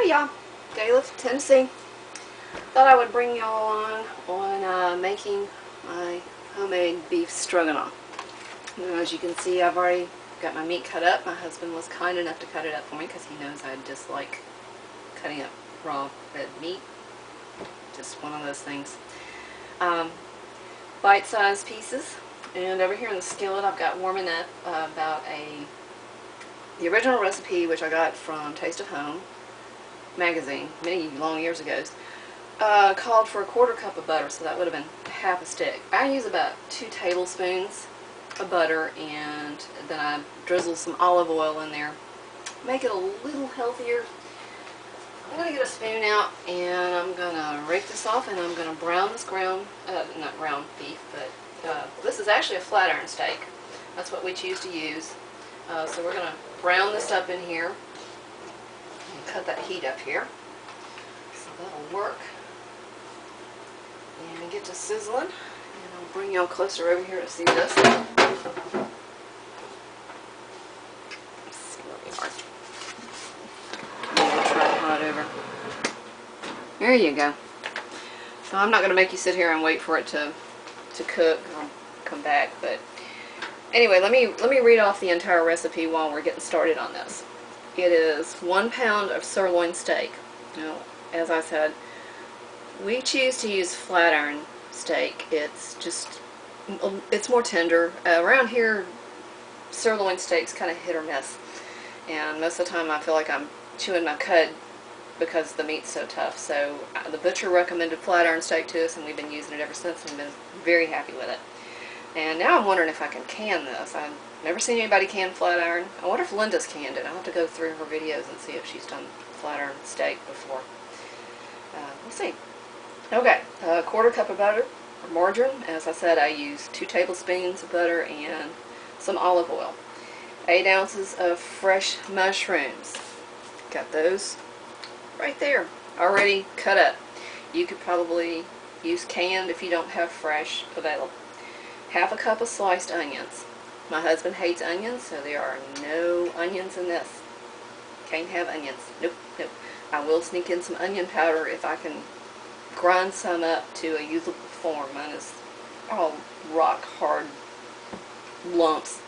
Hi y'all, Galef, Tennessee. Thought I would bring y'all on making my homemade beef stroganoff. As you can see, I've already got my meat cut up. My husband was kind enough to cut it up for me because he knows I dislike cutting up raw red meat. Just one of those things. Bite-sized pieces. And over here in the skillet, I've got warming up the original recipe, which I got from Taste of Home magazine many long years ago, called for 1/4 cup of butter, so that would have been half a stick. I use about 2 tablespoons of butter, and then I drizzle some olive oil in there, make it a little healthier. I'm going to get a spoon out and I'm going to rake this off, and I'm going to brown this not ground beef, but this is actually a flat iron steak. That's what we choose to use. So we're going to brown this up in here and cut that heat up here. So that'll work. And get to sizzling. And I'll bring y'all closer over here to see this. Let's see where we are. Move the tripod over. There you go. So I'm not going to make you sit here and wait for it to cook. I'll come back, but anyway, let me read off the entire recipe while we're getting started on this. It is 1 pound of sirloin steak. Now, as I said, we choose to use flat iron steak. It's more tender. Around here, sirloin steak's kind of hit or miss, and most of the time I feel like I'm chewing my cud because the meat's so tough. So the butcher recommended flat iron steak to us, and we've been using it ever since, and been very happy with it. And now I'm wondering if I can can this. I've never seen anybody can flat iron. I wonder if Linda's canned it. I'll have to go through her videos and see if she's done flat iron steak before. We'll see. Okay, 1/4 cup of butter or margarine. As I said, I use 2 tablespoons of butter and some olive oil. 8 ounces of fresh mushrooms. Got those right there, already cut up. You could probably use canned if you don't have fresh available. 1/2 cup of sliced onions. My husband hates onions, so there are no onions in this. Can't have onions. Nope, nope. I will sneak in some onion powder if I can grind some up to a usable form. Mine is all rock hard lumps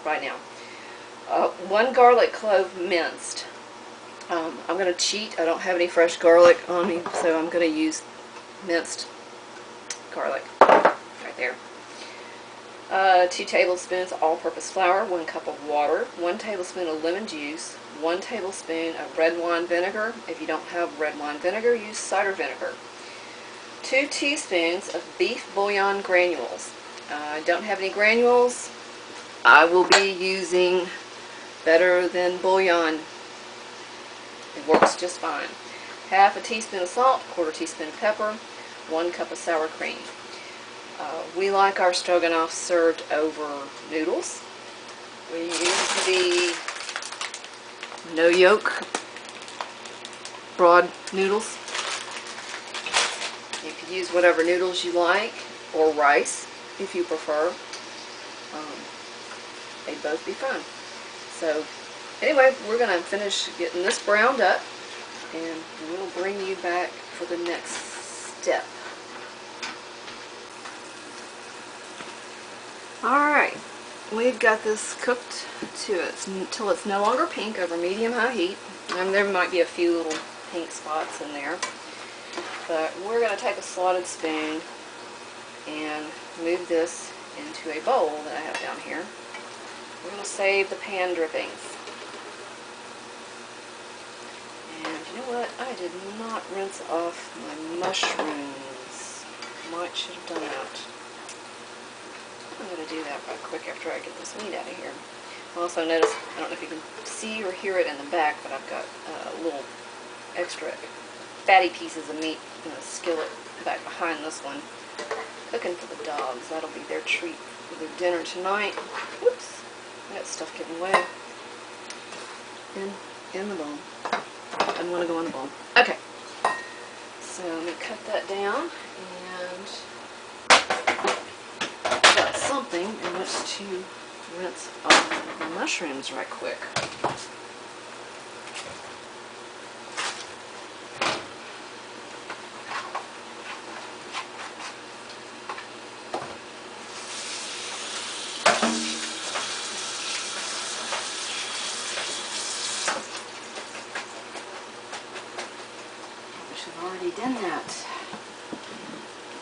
right now. 1 garlic clove minced. I'm going to cheat. I don't have any fresh garlic on me, so I'm going to use minced garlic right there. 2 tablespoons all-purpose flour, 1 cup of water, 1 tablespoon of lemon juice, 1 tablespoon of red wine vinegar. If you don't have red wine vinegar, use cider vinegar. 2 teaspoons of beef bouillon granules. I don't have any granules. I will be using Better Than Bouillon. It works just fine. 1/2 teaspoon of salt, 1/4 teaspoon of pepper, 1 cup of sour cream. We like our stroganoff served over noodles. We use the no yolk broad noodles. You could use whatever noodles you like, or rice if you prefer. They'd both be fine. So anyway, we're going to finish getting this browned up, and we'll bring you back for the next step. Alright, we've got this cooked until it's no longer pink over medium-high heat. And there might be a few little pink spots in there. But we're going to take a slotted spoon and move this into a bowl that I have down here. We're going to save the pan drippings. And you know what? I did not rinse off my mushrooms. Should have done that. I'm going to do that right quick after I get this meat out of here. Also notice, I don't know if you can see or hear it in the back, but I've got little extra fatty pieces of meat in a skillet back behind this one. Cooking for the dogs. That'll be their treat for their dinner tonight. Whoops. I got stuff getting away. In the bowl. I didn't want to go in the bowl. Okay. So let me cut that down, and got something in which to rinse off the mushrooms right quick. done that.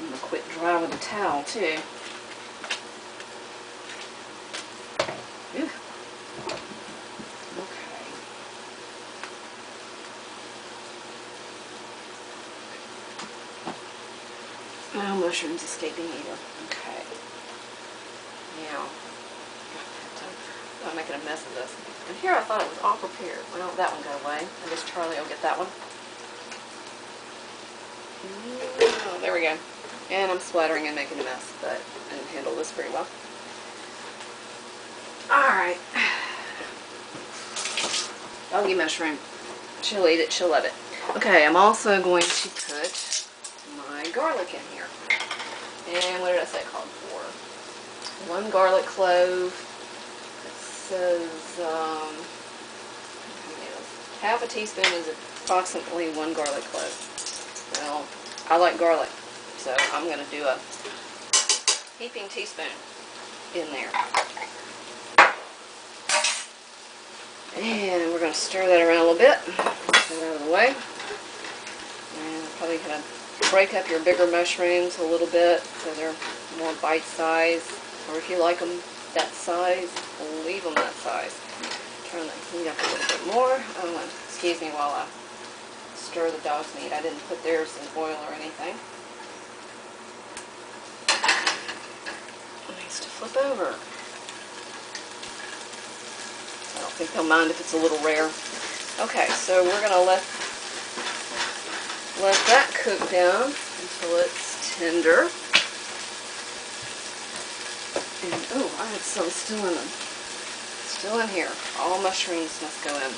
I'm gonna quit dry with a towel too. Ooh. Okay. Oh, mushrooms escaping either. Okay. Now, I'm making a mess of this. And here I thought it was all prepared. Well, that one got away. I guess Charlie will get that one. Oh, there we go. And I'm splattering and making a mess, but I didn't handle this very well. Alright. Doggy mushroom. She'll eat it, she'll love it. Okay, I'm also going to put my garlic in here. And what did I say it called for? 1 garlic clove. It says, half a teaspoon is approximately 1 garlic clove. Well, I like garlic, so I'm going to do a heaping teaspoon in there. And we're going to stir that around a little bit. Get that out of the way. And I'm probably going to break up your bigger mushrooms a little bit so they're more bite size. Or if you like them that size, leave them that size. Turn the heat up a little bit more. Oh, excuse me while I stir the dog's meat. I didn't put theirs in oil or anything. It needs to flip over. I don't think they'll mind if it's a little rare. Okay, so we're going to let that cook down until it's tender. And, oh, I have some still in here. All mushrooms must go in.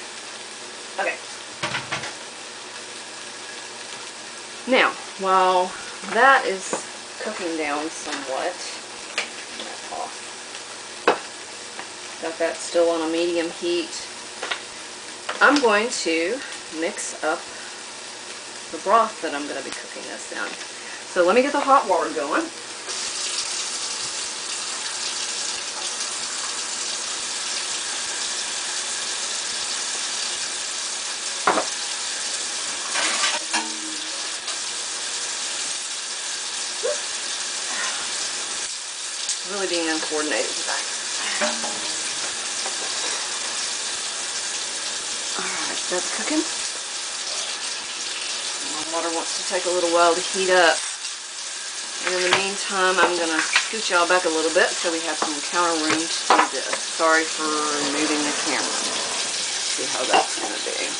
Okay. Now, while that is cooking down somewhat, got that still on a medium heat, I'm going to mix up the broth that I'm going to be cooking this in. So let me get the hot water going. Really being uncoordinated today. Alright, that's cooking. My water wants to take a little while to heat up. And in the meantime, I'm going to scoot y'all back a little bit so we have some counter room to do this. Sorry for moving the camera. Let's see how that's going to be.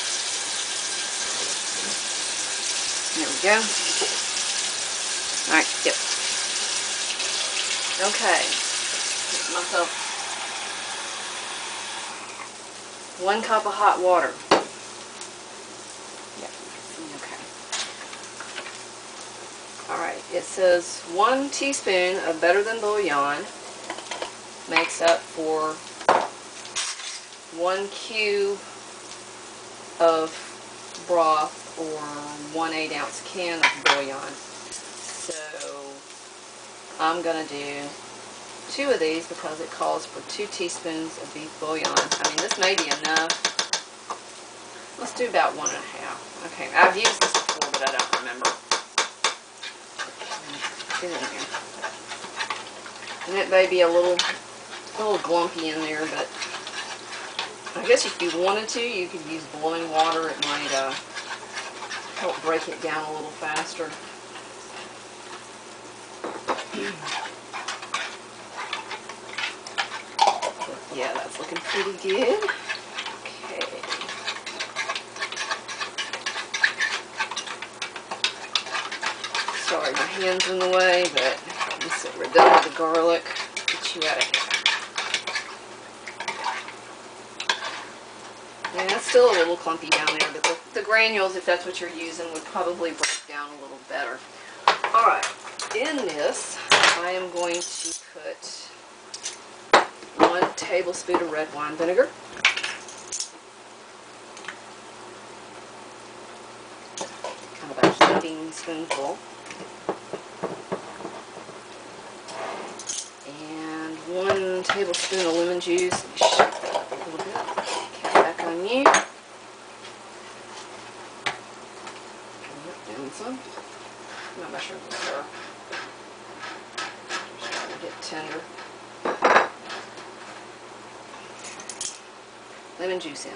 There we go. Alright, yep. Okay, get myself 1 cup of hot water. Yep, okay. Alright, it says 1 teaspoon of Better Than Bouillon makes up for 1 cube of broth or 1 8-ounce can of bouillon. So I'm going to do 2 of these because it calls for 2 teaspoons of beef bouillon. I mean, this may be enough. Let's do about 1 1/2. Okay, I've used this before, but I don't remember. Get in there. And it may be a little glumpy in there, but I guess if you wanted to, you could use boiling water. It might help break it down a little faster. Yeah, that's looking pretty good. Okay. Sorry, my hand's in the way, but we're done with the garlic. Get you out of here. Yeah, it's still a little clumpy down there, but the granules, if that's what you're using, would probably break down a little better. Alright, in this, I am going to put 1 tablespoon of red wine vinegar. Kind of a heaping spoonful. And 1 tablespoon of lemon juice. Shake that up a little bit. Okay, back on you. some. I'm not measuring the stir. Just trying to get tender. Lemon juice in.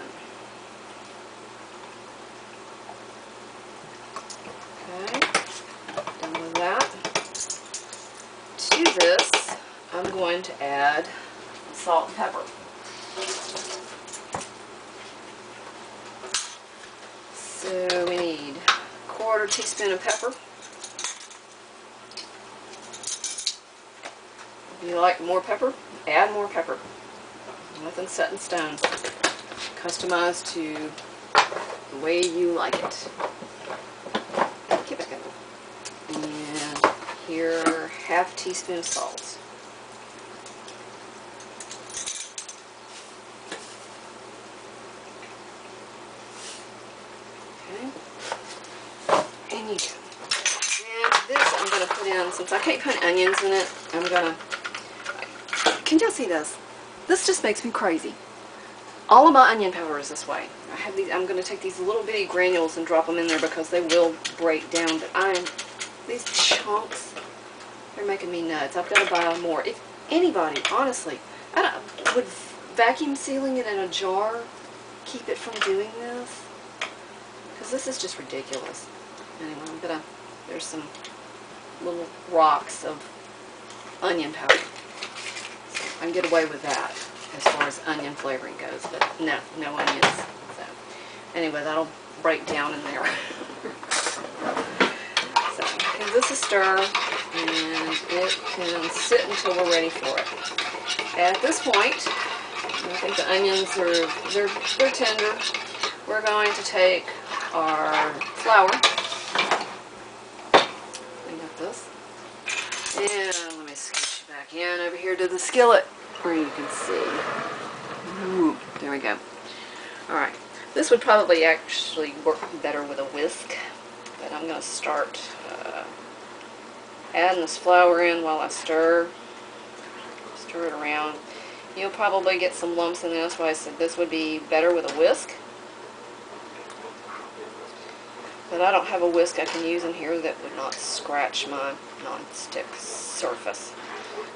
Okay, done with that. To this, I'm going to add salt and pepper. So we need a 1/4 teaspoon of pepper. If you like more pepper, add more pepper. Nothing's set in stone. Customized to the way you like it. Keep it going. And here, 1/2 teaspoon of salt. Okay. And you go. And this I'm going to put in, since I can't put onions in it, I'm going to, can y'all see this? This just makes me crazy. All of my onion powder is this way. I have these. I'm going to take these little bitty granules and drop them in there because they will break down. But these chunks, they're making me nuts. I've got to buy more. If anybody, honestly, would vacuum sealing it in a jar keep it from doing this? Because this is just ridiculous. Anyway, there's some little rocks of onion powder. So I can get away with that as far as onion flavoring goes, but no onions. So anyway, that'll break down in there. So give this a stir, and it can sit until we're ready for it. At this point, I think the onions they're tender. We're going to take our flour. Clean up this, and let me scooch back in over here to the skillet, where you can see. Ooh, there we go. Alright, this would probably actually work better with a whisk, but I'm going to start adding this flour in while I stir it around. You'll probably get some lumps in there, that's why I said this would be better with a whisk. But I don't have a whisk I can use in here that would not scratch my non-stick surface.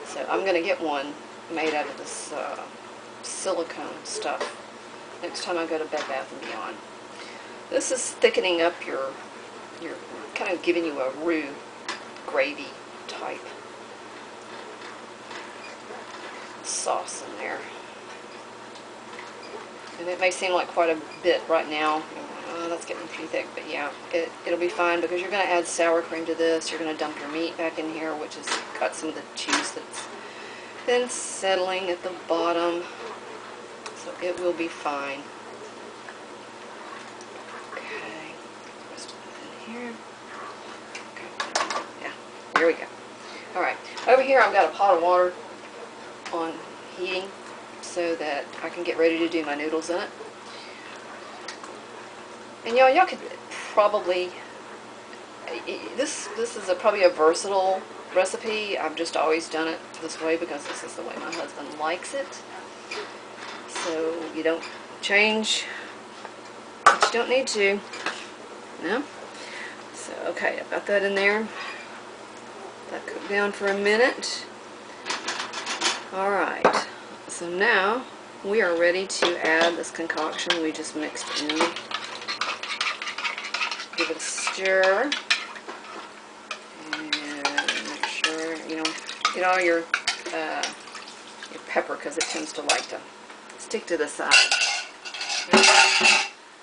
So I'm going to get one made out of this silicone stuff next time I go to Bed Bath & Beyond. This is thickening up your kind of giving you a roux gravy type sauce in there. And it may seem like quite a bit right now. Oh, that's getting too thick, but yeah, it'll be fine because you're going to add sour cream to this. You're going to dump your meat back in here, which has got some of the juice that's been settling at the bottom, so it will be fine. Okay, just put it in here. Okay, yeah, here we go. All right, over here I've got a pot of water on heating so that I can get ready to do my noodles in it. And y'all could probably, this is probably a versatile recipe. I've just always done it this way because this is the way my husband likes it. So you don't change, but you don't need to. No? So, okay, I've got that in there. That cooked down for a minute. Alright, so now we are ready to add this concoction we just mixed in. Give it a stir. Get all your pepper because it tends to like to stick to the side.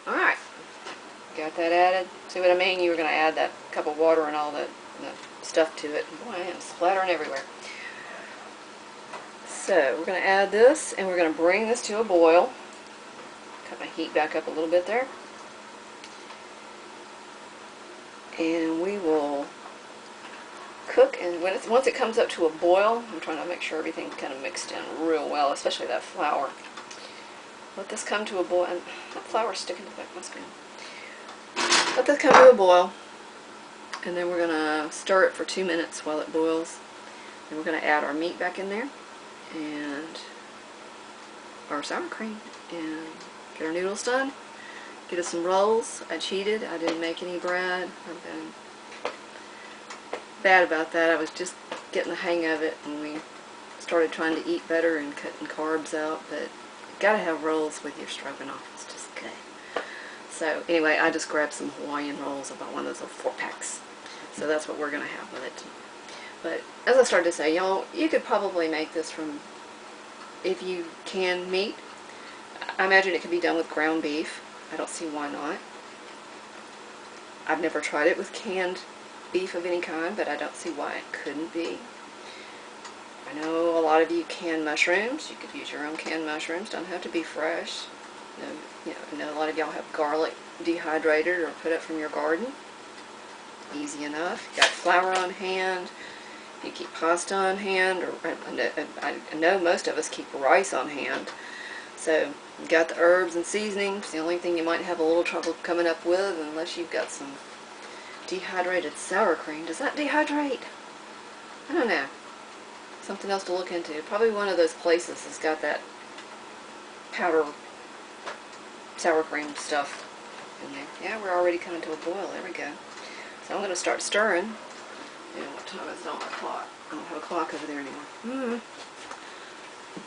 Alright, got that added. See what I mean? You were going to add that cup of water and all the stuff to it. Boy, I am splattering everywhere. So we're going to add this and we're going to bring this to a boil. Cut my heat back up a little bit there. And we will cook, and once it comes up to a boil, I'm trying to make sure everything's kind of mixed in real well, especially that flour. Let this come to a boil, and that flour's sticking to the back of my spoon. Let this come to a boil, and then we're going to stir it for 2 minutes while it boils. And we're going to add our meat back in there, and our sour cream, and get our noodles done. Get us some rolls. I cheated. I didn't make any bread. I've been bad about that. I was just getting the hang of it, and we started trying to eat better and cutting carbs out, but you gotta have rolls with your stroganoff. It's just good. So anyway, I just grabbed some Hawaiian rolls. I bought one of those little 4-packs. So that's what we're gonna have with it. But as I started to say, y'all, you could probably make this from, if you can meat. I imagine it could be done with ground beef. I don't see why not. I've never tried it with canned beef of any kind, but I don't see why it couldn't be. I know a lot of you can mushrooms. You could use your own canned mushrooms. Don't have to be fresh. I know a lot of y'all have garlic dehydrated or put up from your garden. Easy enough. You got flour on hand. You keep pasta on hand, or I know most of us keep rice on hand. So you've got the herbs and seasonings. The only thing you might have a little trouble coming up with, unless you've got some dehydrated sour cream. Does that dehydrate? I don't know. Something else to look into. Probably one of those places that's got that powder sour cream stuff in there. Yeah, we're already coming to a boil. There we go. So I'm going to start stirring. What time is it on my clock? I don't have a clock over there anymore.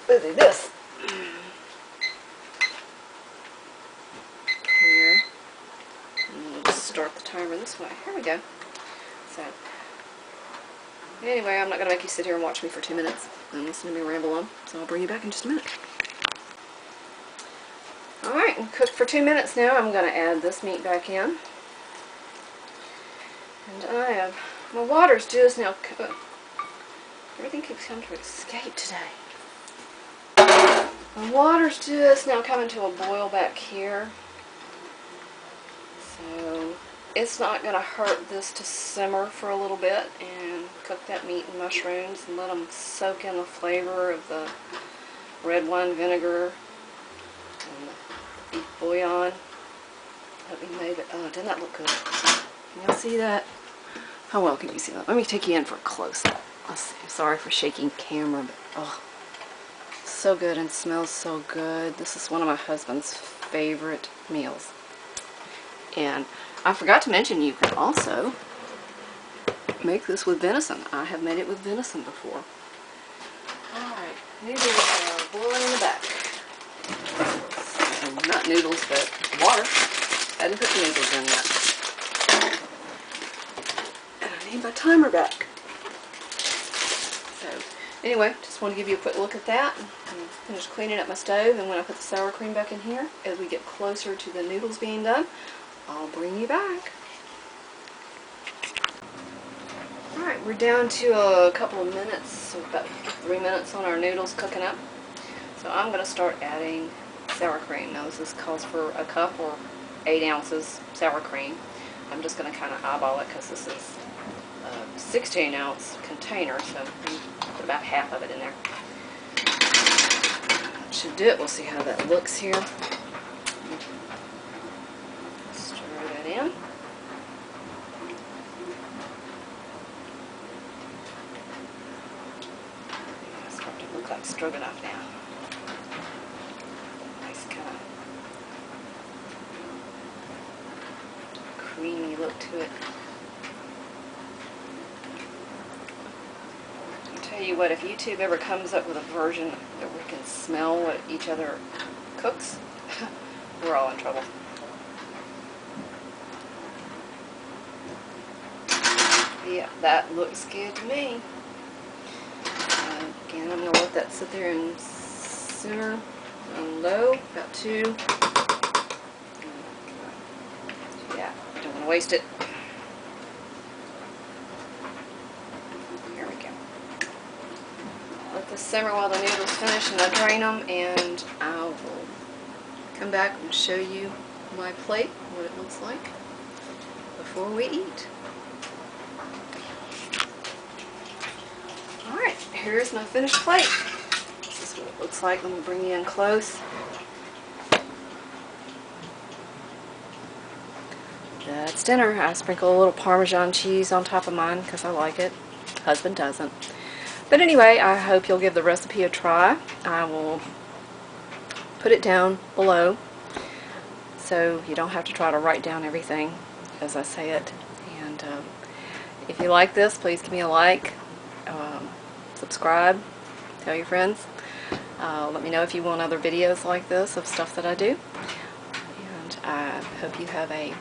Busy this. Here. And we'll just start the timer this way. Here we go. So, anyway, I'm not going to make you sit here and watch me for 2 minutes and listen to me ramble on. So I'll bring you back in just a minute. Alright, we'll cook for 2 minutes now. I'm going to add this meat back in. And I have, my water's just now cooked. Everything keeps coming to escape today. My water's just now coming to a boil back here. So it's not going to hurt this to simmer for a little bit and cook that meat and mushrooms and let them soak in the flavor of the red wine vinegar and the beef bouillon that we made. Oh, didn't that look good? Can y'all see that? How well can you see that? Let me take you in for a close-up. Let's see. Sorry for shaking camera, but oh, so good and smells so good. This is one of my husband's favorite meals. And I forgot to mention, you can also make this with venison. I have made it with venison before. Alright, noodles are boiling in the back. So, not noodles, but water. I didn't put the noodles in yet. And I need my timer back. So, anyway, just want to give you a quick look at that. I'm finished cleaning up my stove, and when I put the sour cream back in here, as we get closer to the noodles being done, I'll bring you back. Alright, we're down to a couple of minutes, so about 3 minutes on our noodles cooking up. So I'm going to start adding sour cream. Now this calls for a cup or 8 ounces sour cream. I'm just going to kind of eyeball it because this is a 16-ounce container, so I'll put about half of it in there. That should do it. We'll see how that looks here. In. It's starting to look like stroganoff now. Nice kind of creamy look to it. I'll tell you what, if YouTube ever comes up with a version that we can smell what each other cooks, we're all in trouble. Yeah, that looks good to me. Again, I'm going to let that sit there and simmer on low, about 2. Yeah, don't want to waste it. Here we go. Let this simmer while the noodles finish, and I drain them, and I will come back and show you my plate, what it looks like before we eat. Alright, here's my finished plate. This is what it looks like. Let me bring you in close. That's dinner. I sprinkle a little Parmesan cheese on top of mine because I like it. Husband doesn't. But anyway, I hope you'll give the recipe a try. I will put it down below so you don't have to try to write down everything as I say it. And If you like this, please give me a like, subscribe, tell your friends. Let me know if you want other videos like this of stuff that I do. And I hope you have a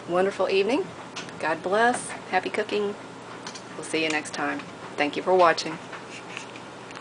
wonderful evening. God bless. Happy cooking. We'll see you next time. Thank you for watching.